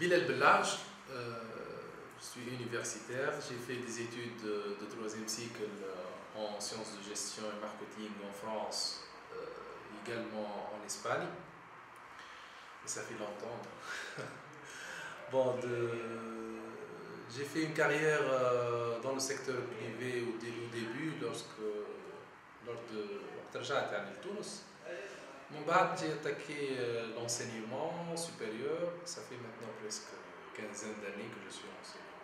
Bilal Bellarge, je suis universitaire, j'ai fait des études de troisième cycle en sciences de gestion et marketing en France, également en Espagne. Et ça fait longtemps. Bon, j'ai fait une carrière dans le secteur privé au début, lors de رجعت يعني لتونس. Mon bac, j'ai attaqué l'enseignement supérieur. Ça fait maintenant presque une quinzaine d'années que je suis enseignant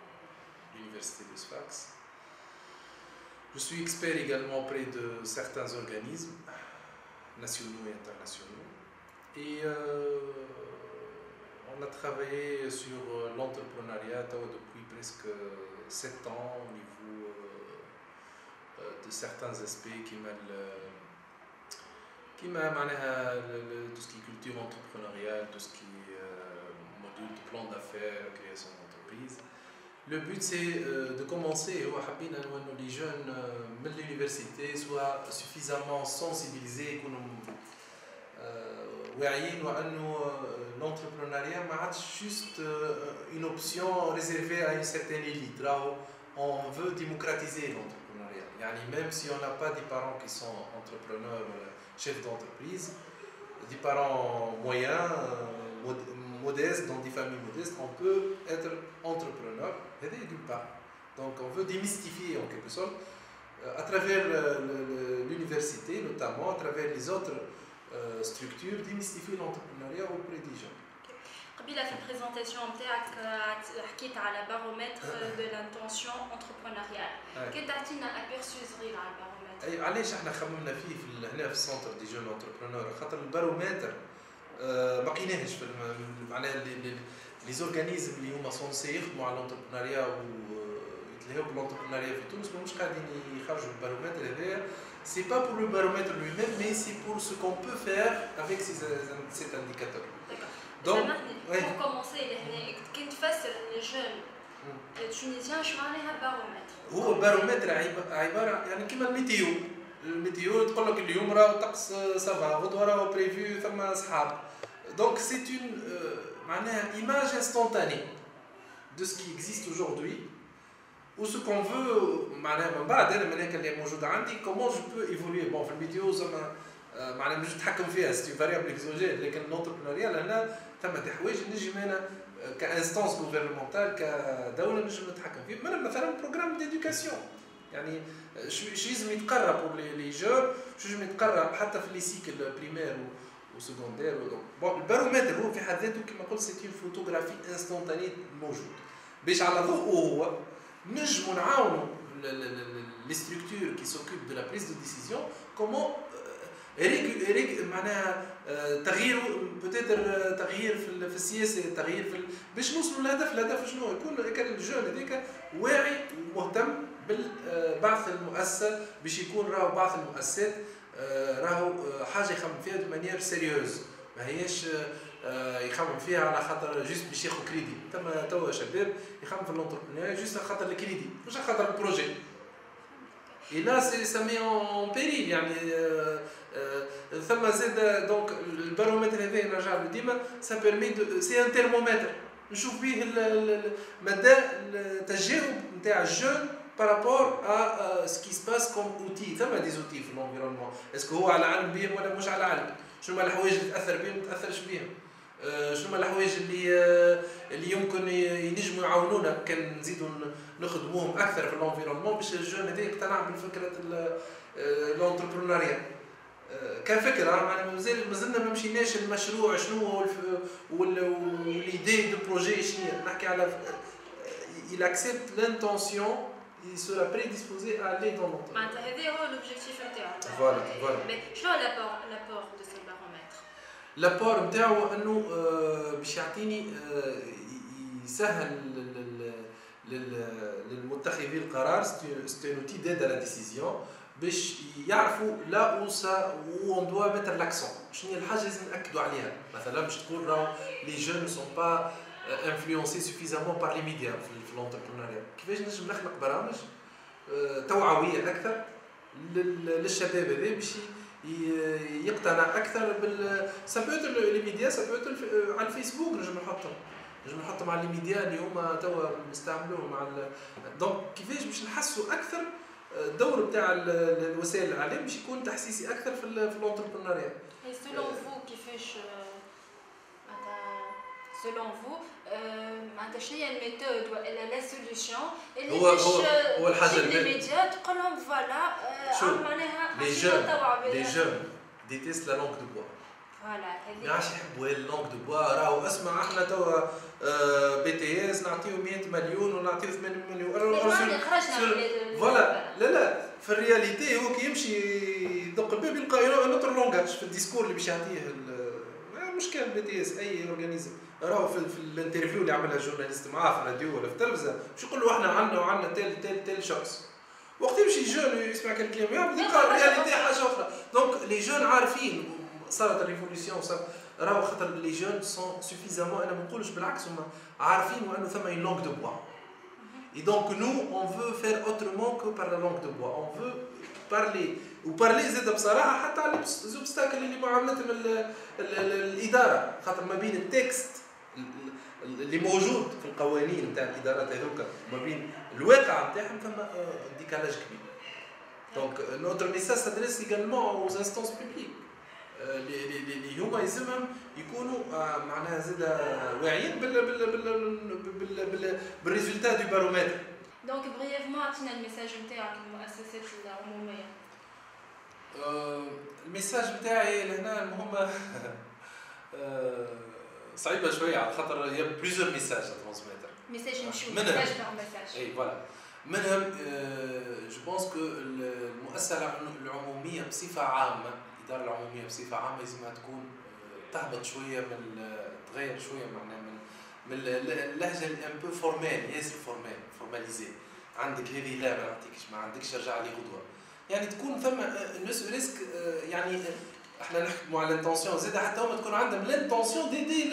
à l'université de Sfax. Je suis expert également auprès de certains organismes nationaux et internationaux. Et on a travaillé sur l'entrepreneuriat depuis presque 7 ans au niveau de certains aspects qui mêlent tout ce qui est culture entrepreneuriale, tout ce qui est module de plan d'affaires, création d'entreprise. Le but c'est de commencer que les jeunes de l'université soient suffisamment sensibilisés l'entrepreneuriat n'est juste une option réservée à une certaine élite. Là, on veut démocratiser l'entrepreneuriat. Même si on n'a pas des parents qui sont entrepreneurs, chefs d'entreprise, des parents moyens, modestes, dans des familles modestes, on peut être entrepreneur, d'une part. Donc on veut démystifier en quelque sorte, à travers l'université notamment, à travers les autres structures, démystifier l'entrepreneuriat auprès des jeunes. قبل في البريزونطاسيون نتاعك حكيت على بارومتر دو لانتونسيون انتربرونوريال. كي تعطينا ابيرسو صغير على البارومتر؟ اي علاش احنا خممنا فيه هنا في السونتر دي جون انتربرونور، خاطر البارومتر ما لقيناهش في معناها لي زورغانيزم اللي هما سونسي يخدموا على الانتربرونوريا ويتلهوا بالانتربرونوريا في تونس مش قاعدين يخرجوا البارومتر هذايا. C'est pas pour le baromètre lui-même, mais c'est pour ce qu'on peut faire avec cet indicateur. Donc, pour commencer, quand tu fais les jeunes tunisiens, je vais aller baromètre. هو baromètre عبارة يعني كيما الميتيو. الميتيو تقول لك اليوم راهو الطقس سافا، غدوة راهو بريفيو ثم سحاب. Donc c'est une معناها image instantanée de ce qui existe aujourd'hui. Ou ce qu'on veut, معناها من بعد أنا من هيك اللي موجودة عندي comment je peux évoluer. Bon في الميتيو زعما معناها مش نتحكم فيها سي فاريابل اكزوجين، لكن الانتربرونوريال هنا ثم حوايج نجم انا كانستانس غوفرنمونتال كدوله نجم نتحكم فيه. مثلا بروجرام ديدوكاسيون يعني شو لازم يتقرا بور لي جون، شو لازم يتقرا حتى في لي سيكل بريمير وسكوندير. بون البارومتر هو في حد ذاته كما قلت سيتي فوتوغرافي انستونتاني موجود باش على ضوء هو نجموا نعاونوا لي ستركتور كي سوكوب دو لا بريز دو ديسيزيون كومون معناها تغيير تغيير في السياسه، تغيير في باش نوصلوا للهدف. الهدف شنو يكون؟ كان الجون هذاك واعي ومهتم بالبعث المؤسسه، باش يكون راهو بعث المؤسسات راهو حاجه يخمم فيها دو مانيير سيريوز، ما هياش يخمم فيها على خاطر جوست باش ياخذ كريدي. توا شباب يخمم في الانتربرونيا جوست على خاطر الكريدي مش على خاطر البروجي. Et là, ça met en péril. يعني ثم زاد دونك البارومتر هذا نرجع له ديما ça permet de c'est un thermomètre نشوف به مدى التجاوب نتاع الجون par rapport à ce qui se passe comme outil. ثم des outils في l'environnement. est-ce هو على علم بهم ولا مش على علم؟ شنو هما الحوايج اللي تاثر بهم ما تاثرش بهم؟ شنو هما الحوايج اللي يمكن ينجموا يعاونونا كان نزيدوا نخدموهم اكثر في الانفيرونمون باش الجون هذا يقتنع بالفكره الانتربرونوريا كفكره. معناها مازلنا ما مشيناش المشروع شنو هو واليدي دو بروجي شنو نحكي على il accepte l'intention, il sera prédisposé à aller dans l'entreprise. معناتها هذا هو l'objectif نتاعو. Voilà. شنو l'apport de ce baromètre؟ لابور نتاعو انه باش يعطيني يسهل للمتخذي القرار سي ان اوتي ديد لا ديسيزيون باش يعرفوا لا où on doit mettre l'accent. شنو هي الحاجه لازم ناكدوا عليها. مثلا باش تقول راهو لي جون سون با انفلونسي سوفيزامون بار لي ميديا في الانتربرونوريا. كيفاش نجم نخلق برامج توعويه اكثر للشباب هذا باش يقتنع اكثر سا بو لي ميديا، سا بو على الفيسبوك نجم نحطهم نجم نحطهم على لي ميديا اللي هما توا نستعملوهم مع دونك كيفاش باش نحسوا اكثر الدور نتاع الوسائل الاعلام باش يكون تحسيسي اكثر في الانتربرونيا. سولون فو كيفاش سولون فو معناتها شنو هي الميثود ولا لا سوليوشن اللي هو الحاجه الميديا تقول لهم فوالا معناها لي جون ديتيست لا لونغ دو بوا. فوالا ما عادش يحبوا اللونغ دو بوا. راهو اسمع احنا توا بي تي اس نعطيو 100 مليون ونعطيو 8 مليون. فوالا لا في الرياليتي هو كي يمشي يدق الباب يلقى نوتر لونغاج في الديسكور اللي باش يعطيه مش كان بي تي اس اي اورجانيزم. راهو في الانترفيو اللي عملها الجورناليست معاه في الراديو ولا في التلفزه باش يقول له احنا عندنا تيل شخص. وقت يمشي جون يسمع كلام يلقى الرياليتي حاجه اخرى. دونك لي جون عارفين صارت الريفوليسيون راهو خاطر لي جون سون سوفيزامون. انا ما نقولش بالعكس هما عارفين وانه ثم اون لونغ دو بوا. Et donc nous on veut faire autrement que par la langue de bois. On veut parler وبارلي زاد بصراحه حتى على الزوبستاكل اللي معاملتهم الاداره خاطر ما بين التكست اللي موجود في القوانين نتاع الادارات هذوك وما بين الواقع نتاعهم ثم ديكالاج كبير. دونك نوتر ميساج سادريس ايغالمون aux instances publiques اللي هما يلزمهم يكونوا معناها زاد واعيين بالريزولتا دو بارومتر. دونك بريفمون عطينا الميساج نتاعك للمؤسسات العموميه. الميساج نتاعي لهنا المهم صعيبه شويه على خاطر يا بليزيور ميساج ترانسميتر. ميساج نشوف ميساج بار ميساج. اي فوالا منهم جو بونس كو المؤسسه العموميه بصفه عامه الاداره العموميه بصفه عامه لازمها تكون تهبط شويه تغير شويه معناها من اللهجه ان بو فورمال ياسر فورماليزي. عندك هذه لا ما نعطيكش ما عندكش ارجع لي غدوه. يعني تكون ثم ريسك يعني احنا نحكموا على الانتونسيون زاد حتى هما تكون عندهم الانتونسيون ديدي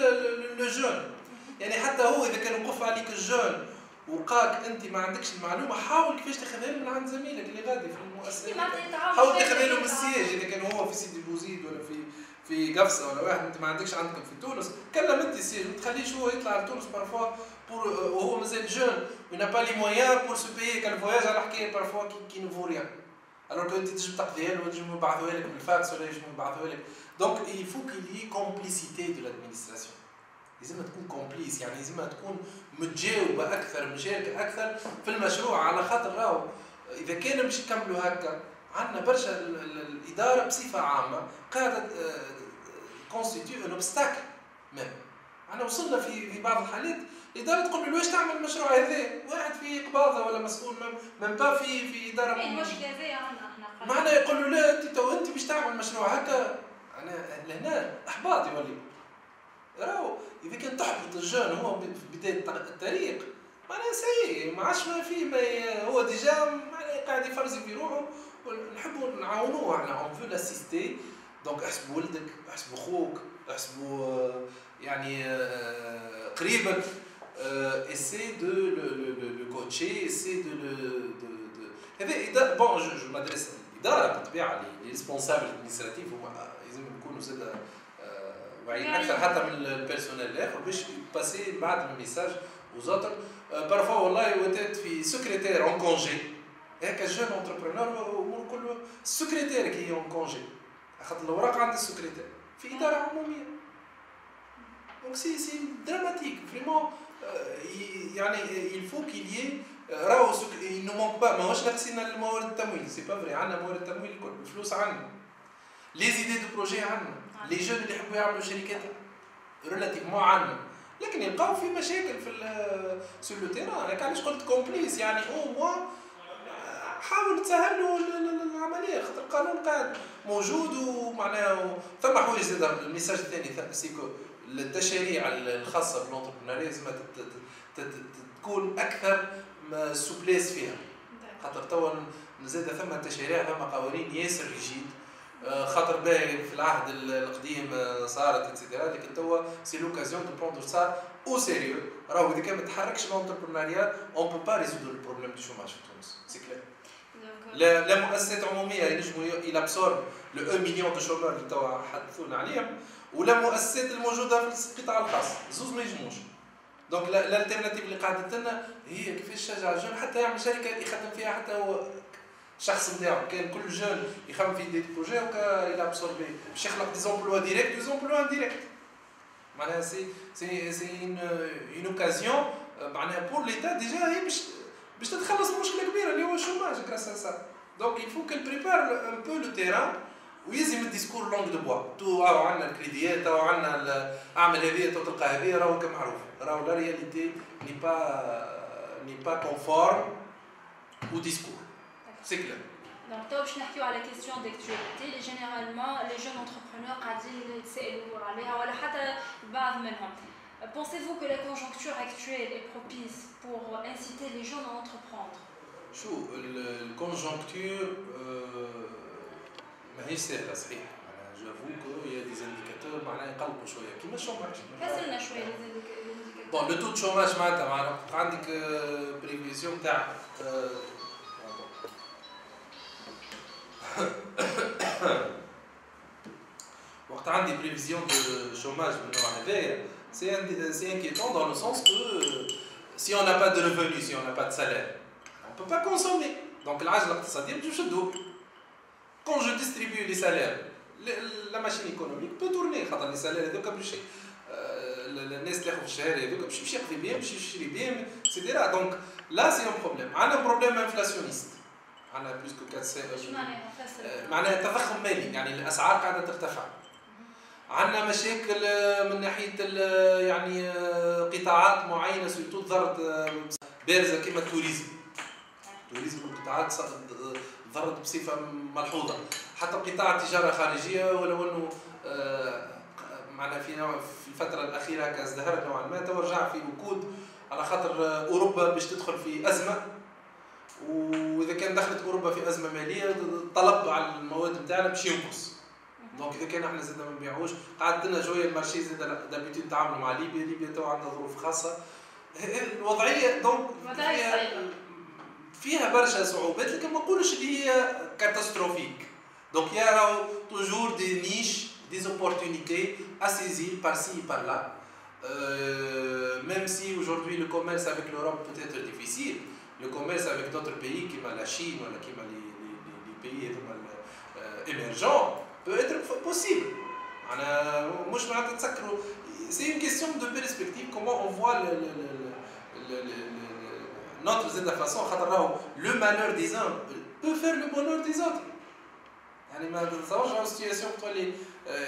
لو جون. يعني حتى هو اذا كان وقف عليك الجون وقاك انت ما عندكش المعلومه حاول كيفاش تاخذها من عند زميلك اللي غادي في المؤسسه. حاول تاخذها له من السياج اذا كان هو في سيدي بوزيد ولا في قفصه ولا واحد انت ما عندكش عندكم في تونس كلم انت السياج ما تخليش هو يطلع لتونس بارفوا وهو مازال جون ونا با لي مويان بور سو بايي كان فواياج على حكايه بارفوا كي نو فو ريان. Alors que tu تجم تقضيها له تجم يبعثوها لك بالفاكس ولا يجم يبعثوها لك. دونك il faut qu'il y ait complicité de l'administration. لازمها تكون كومبليس يعني لازمها تكون متجاوبه اكثر مشاركه اكثر في المشروع على خاطر راهو اذا كان باش يكملوا هكا عندنا برشا الاداره بصفه عامه قاعده كونستيتيو ان اوبستاكل. احنا وصلنا في بعض الحالات الاداره تقول له واش تعمل المشروع هذا واحد في قباضه ولا مسؤول من با في اداره المشكله هذه احنا معناها يقول له لا انت باش تعمل مشروع هكا. انا لهنا احباط يولي. راهو اذا كان تحبط الجون هو في بدايه الطريق معناها سي ما عادش ما فيه هو ديجا معناها قاعد يفرزي في روحه ونحبوا نعاونوه. احنا اون فو لاسيستي. دونك احسبوا ولدك احسبوا خوك احسبوا يعني قريبا essaie de le coacher, essaie de هذا بون جو مدرسه الاداره بالطبيعه لي ريسبونسابل ادمنستراتيف هما لازم يكونوا زاد واعيين اكثر حتى من البيرسونيل الاخر باش يباسي بعد الميساج وزاتر بارفوا والله وتات في سكرتير اون كونجي هكا جون انتربرونور امور كله السكرتير كي اون كونجي اخذ الاوراق عند السكرتير في اداره عموميه. دونك سي دراماتيك فريمون. يعني il faut qu'il y ait راهو il ne manque pas ماهوش ناقصين الموارد التمويل سي با فري. عندنا موارد التمويل الكل الفلوس عندنا لي زيدي دو بروجي عندنا لي جون اللي يحبوا يعملوا شركات ريلاتيفمون عندنا لكن يلقاو في مشاكل في سور لو تيران. انا علاش قلت كومبليس يعني او موا حاول تسهل له العمليه خاطر القانون قاعد موجود ومعناه ثم حوايج زاد. الميساج الثاني سيكو التشريع الخاصه بالانتربرونيا لازم تكون اكثر سوبليس فيها خاطر توا زاد ثم تشريع ثم قوانين ياسر ريجيد خاطر باهي في العهد القديم صارت اتسيتيرا لكن توا سي لوكازيون دو بروندر سا او سيريو. راهو اذا كان ما تحركش الانتربرونيا اون بو با ريزودر البروبليم دو شوماج في تونس سي كلير. لا مؤسسات عموميه ينجموا يلابسور لو 1 مليون دو شومور اللي توا حدثونا عليهم ولا مؤسسات الموجوده في القطاع الخاص زوز ما يجموش. دونك الالتيرناتيف اللي قاعده لنا هي كيفاش تشجع الجون حتى يعمل شركه يخدم فيها حتى هو الشخص نتاعو. كان كل جون يخدم في دي بروجي وكا الى ابسوربي باش يخلق دي زومبلوا ديريكت دي زومبلوا انديريكت. معناها سي اون اوكازيون معناها بور ليتا ديجا هي باش تتخلص من مشكله كبيره اللي هو الشوماج كراس سا. دونك يفو كل بريبار ان بو لو تيران ويلزم الديسكور لونغ دو بوا تو عندنا الكريديات او عندنا اعمل هذه تو تلقى هذه راهو كمعروف راهو لا رياليتي ني با كونفورم او ديسكور سي كلير. Donc, باش نحكيو على كيستيون داكتواليتي اللي جينيرالمون لي جون انتربرونور قاعدين يتسائلوا عليها ولا حتى البعض منهم. Pensez-vous que la conjoncture actuelle est propice pour inciter les gens à entreprendre? شو الكونجونكتور ماهيش سهله صحيح. انا جافو كو يا دي زانديكاتور معناها يقلقوا شويه كيما الشوماج. كسرنا شويه لي بون لو تو شوماج معناتها عندك بريفيزيون تاع وقت عندي بريفيزيون دو شوماج من النوع هذايا c'est inquiétant dans le sens que si on n'a pas de revenus, si on n'a pas de salaire, on ne peut pas consommer. Donc العجله الاقتصاديه باش تدور. Quand je distribue les salaires, la machine économique peut tourner. خاطر les salaires هذوك باش الناس تاخذ في الشهر هذوك باش يقضي بهم باش يشري بهم etc. Donc là c'est un problème. عندنا بروبليم انفلاسيونيست. عندنا بلوس كو 4 معناها تضخم مالي يعني الاسعار قاعده ترتفع. عندنا مشاكل من ناحيه يعني قطاعات معينه سورتو ضرت بارزه كما التوريزم. التوريزم قطاعات ضرت بصفه ملحوظه. حتى قطاع التجاره الخارجيه ولو انه معنا في الفتره الاخيره كازدهر نوعا ما تورجع في ركود على خاطر اوروبا باش تدخل في ازمه. واذا كان دخلت اوروبا في ازمه ماليه الطلب على المواد نتاعنا باش ينقص. دونك اذا كان احنا زدنا ما نبيعوش قعدت لنا شويه المارشي زاد دابيتي نتعاملوا مع ليبيا تو عندنا ظروف خاصه. الوضعيه دونك فيها برشا صعوبات لكن ما نقولوش اللي هي كاتاستروفيك. دونك يا راهو توجور دي نيش دي زوبورتونيتي à saisir par-ci par-là. Même si aujourd'hui le commerce avec l'Europe peut être difficile, le commerce avec d'autres pays comme la Chine ou comme les pays émergents peut être possible. مش معناتها تسكروا c'est une question de perspective comment on voit notre façon خاطر راهو le malheur des uns peut faire le bonheur des autres. يعني ما تتصورش على السيتواسيون تولي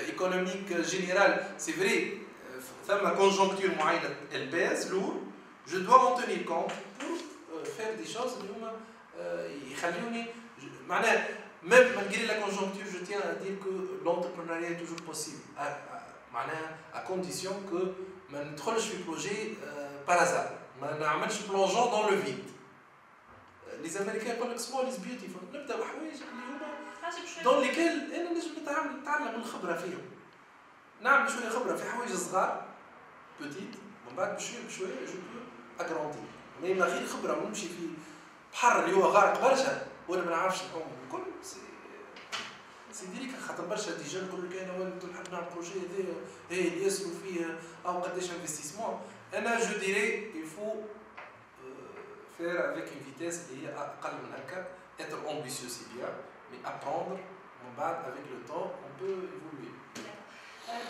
économique générale c'est vrai ثم conjoncture معينه elle pèse lourd je dois en tenir compte pour faire des choses اللي هما يخلوني معناها même malgré la conjoncture je tiens à dire que l'entrepreneuriat est toujours possible معناها à condition que ما ندخلش في بروجي par hasard ما نعملش plongeon dans le vide. les américains يقول لك small is beautiful. نبدا بحوايج اللي هما دون ليكيل انا نجم نتعلم الخبره فيهم. نعمل شويه خبره في حوايج صغار بوتيت من بعد بشويه جو بو اغراندي. ما غير خبره ونمشي في بحر اللي هو غارق برشا وانا ما نعرفش نعوم الكل سي ديريك خاطر برشا ديجا نقول لك انا وين نحب نعمل بروجي هذايا هي اللي يصرفوا فيه او قداش انفستيسمون. انا جو ديري il faut faire avec une vitesse اللي هي اقل من هكا. être ambitieux c'est bien mais apprendre من بعد avec le temps on peut évoluer.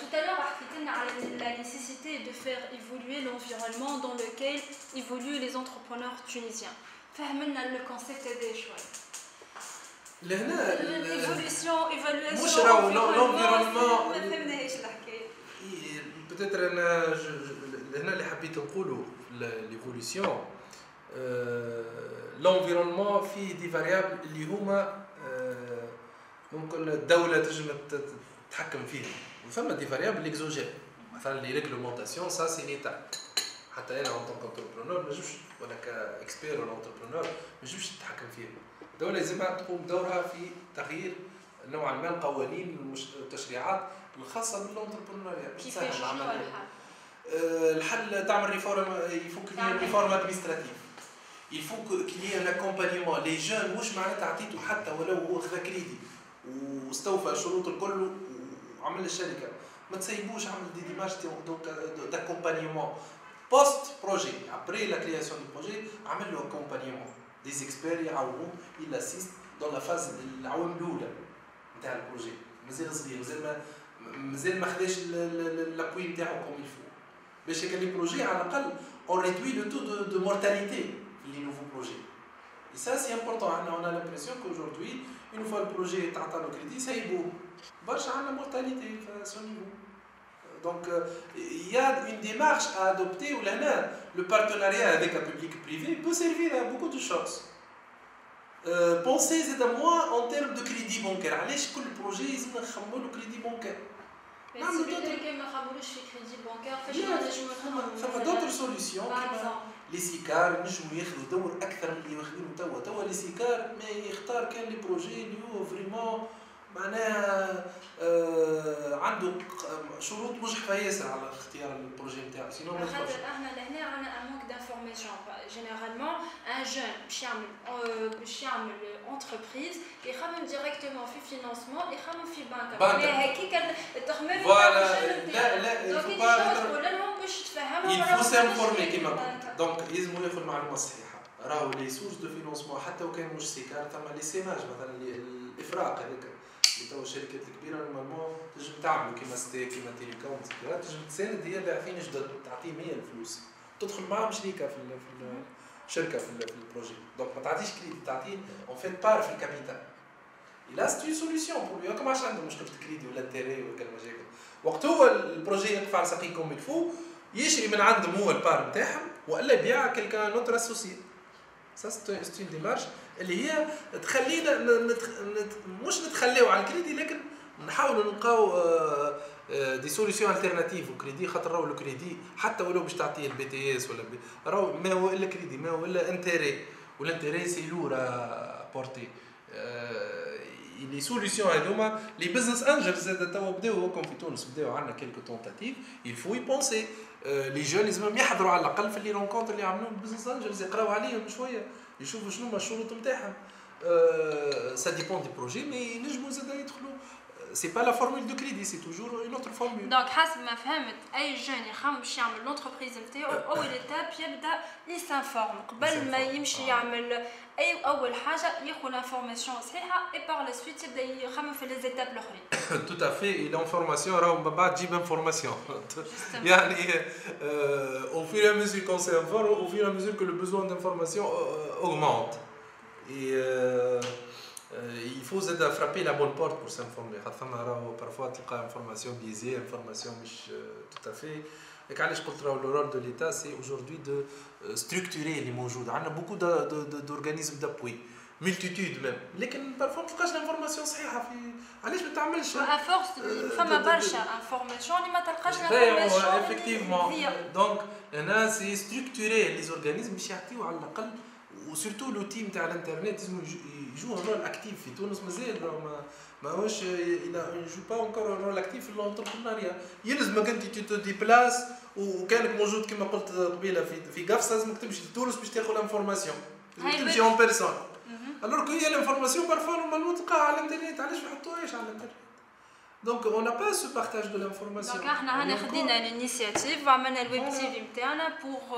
Tout à l'heure, on a parlé de la nécessité de faire évoluer l'environnement dans lequel évoluent les entrepreneurs tunisiens. فهمنا le concept des choix. l'évolution مش راهو l'environnement ما فهمناش الحكايه. peut-être انا هنا اللي حبيت نقوله l'évolution l'environnement فيه دي فاريابل اللي هما ممكن الدوله تنجم تتحكم فيهم وثم دي فاريابل اكزوجين مثلا لي ريغلومونطاسيون سا سي ليتا. حتى انا اون طونك انتربرونور ما نجمش ولا كاكسبير ولا انتربرونور ما نجمش نتحكم فيهم. الدوله لازمها تقوم دورها في تغيير نوعا ما القوانين والتشريعات الخاصه بالانتربرونوريا. كيفاش شنو الحل تعمل ريفورم يفوك ريفورم ادمنستراتيف. il faut qu'il y ait un accompagnement. les jeunes مش معناتها عطيته حتى ولو هو خذا كريدي واستوفى الشروط الكل وعمل الشركه ما تسيبوش عمل دي ديماج داكومبانيمون post-projet. Après la création du projet, عمل له accompagnement. Des experts يعاونوه, ils l'assistent dans la phase العوام الأولى نتاع البروجي. مازال صغير, مازال ما خداش الأبوي نتاعو comme il faut. باش هكا لي بروجي على الأقل on réduit le taux de mortalité les nouveaux projets. Et ça c'est important. On a l'impression qu'aujourd'hui, une fois le projet est atteint le crédit, ça y est beau. برشا عندنا mortalité à ce niveau. Donc, il y a une démarche à adopter où le partenariat avec un public privé peut servir à beaucoup de choses. Pensez à moi en termes de crédit bancaire. Allez, tout le projet, ils ont le crédit bancaire. Mais si quelqu'un ne a pas crédit bancaire, il y a d'autres solutions. Les SICAR, نجموا ياخذوا دور أكثر من اللي واخذينه توا. Les SICAR, mais يختار كان les projets اللي هو vraiment معناها عنده شروط مجحفه ياسر على اختيار البروجي نتاعو سينو ما يدخلش. احنا لهنا عندنا ان مونك دانفورماسيون جينيرالمون ان جون باش يعمل انتربريز يخمم ديريكتومون في فينانسمون يخمم في بنكه مي هكاك تخمم فوالا لا دونك يقول لهم باش تفهموا il faut s'informer كيما قلت دونك لازم ياخذ المعلومه الصحيحه راهو لي سورس دو فينانسمون حتى وكان مش سيكار ثم لي سيماج مثلا الافراق هذاك تو الشركات الكبيره نورمالمون تنجم تعملوا كيما ستيك كيما تيليكوم تنجم تساند هي باعثين جدد تعطيه 100 الفلوس تدخل معاهم شريكه في الشركه في البروجي دونك ما تعطيش كريدي تعطيه اون فيت بار في الكابيتال لا سي سوليسيون بور لو كما عادش عنده مشكله الكريدي ولا التيري ولا كلمه هكا وقت هو البروجي يقف على ساقيكم الفو يشري من عندهم هو البار نتاعهم والا يبيعها كلكان نوتر اسوسي سا سي اون ديمارش اللي هي تخلينا مش نتخليو على الكريدي لكن نحاولوا نلقاو دي سوليسيون التيرناتيف وكريدي خاطر راهو الكريدي حتى ولو باش تعطيه البي تي اس ولا راهو ما هو الا كريدي ما هو الا انتيري والانتيري سي لور بورتي لي سوليسيون هذوما لي بزنس انجل زاد توا بداو هكم في تونس بداو عندنا كيلكو تونتاتيف il faut y penser لي جون لازم يحضروا على الاقل في لي رونكونتر اللي يعملوهم بزنس انجلز يقراو عليهم شويه يشوفوا شنو هما الشروط نتاعهم ça dépend des projets mais ينجموا زاد يدخلوا c'est pas la formule de crédit c'est toujours une autre formule donc حسب ما فهمت اي جون يخمم باش يعمل لونتربريز نتاعو اول ايتاب يبدا يسانفورم قبل ما يمشي يعمل اي اول حاجه ياخذ لانفورماسيون صحيحه اي بار لا سويت يبدا يخمم في لي زيتاب الاخرين tout à fait il est en formation راهو من بعد تجيب انفورماسيون يعني au fur et à mesure qu'on s'informe au fur et à mesure que le besoin d'information augmente et il faut frapper la bonne porte pour s'informer خاطر parfois تلقى information biaisée information مش tout à fait هيك علاش قلت راهو le rôle de l'État c'est aujourd'hui de structurer اللي موجود عندنا beaucoup d'organismes d'appui multitude même لكن parfois ما تلقاش الانفورماسيون صحيحه في علاش ما تعملش فورس فما برشا انفورماسيون اللي ما تلقاش الانفورماسيون effectivement donc هنا c'est structurer les organismes باش يعطيو على الاقل وسورتو لو تيم تاع الانترنت لازم يجو رول اكتيف في تونس مازال ماهوش يجو با اونكور رول اكتيف في الانتربرونيا يلزمك انت تو دي بلاس وكانك موجود كما قلت قبيله في قفصه لازمك تمشي لتونس باش تاخذ انفورماسيون تمشي اون بيرسون الوغ كو هي الانفورماسيون بارفوا نورمالمون تلقاها على الانترنت علاش ما يحطوهاش على الانترنت Donc on n'a pas ce partage de l'information. Donc احنا خدينا l'initiative وعملنا الويب تي في نتاعنا pour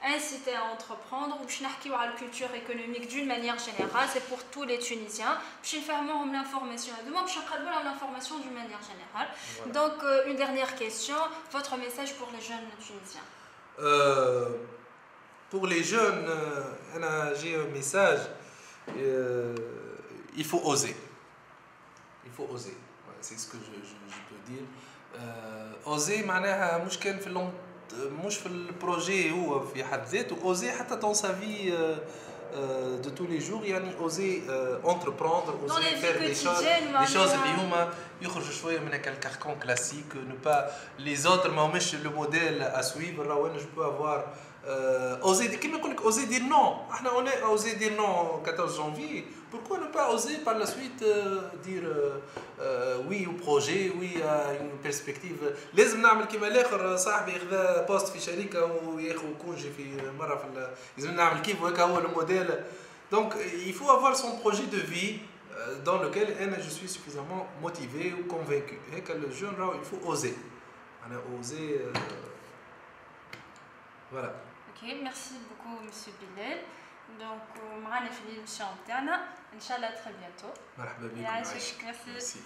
inciter à entreprendre وباش نحكيو على الكولتور ايكونوميك d'une manière générale, c'est pour tous les Tunisiens. باش نفهموهم l'information هذوما باش نقربوا لهم l'information d'une manière générale. Donc une dernière question, votre message pour les jeunes tunisiens. Pour les jeunes, j'ai un message, il faut oser. Il faut oser. C'est ce que je peux dire. oser معناها مش كان في مش في البروجي هو في حد ذاته oser حتى dans sa vie de tous les jours يعني oser entreprendre oser faire des choses اللي هما يخرجوا شويه من هكا الكاركون كلاسيك ne pas les autres ما همش le modèle à suivre راهو انا je peux avoir oser كيما يقول لك oser dire non احنا on a osé dire non 14 janvier pourquoi ne pas oser par la suite dire oui au projet oui à une perspective لازم نعمل كيما الاخر صاحبي ياخذ بوست في شركه وياخذ كونجي في مره في لازم نعمل كيف هكا هو الموديل donc il faut avoir son projet de vie dans lequel je suis suffisamment motivé ou convaincu هكا le jeune il faut oser انا oser فوالا. اوكي ميرسي بوكو مسيو بلال. دونك معنا في الإيميسيون تاعنا ان شاء الله تري بيانتو. مرحبا بكم. يعيشك. ميرسي.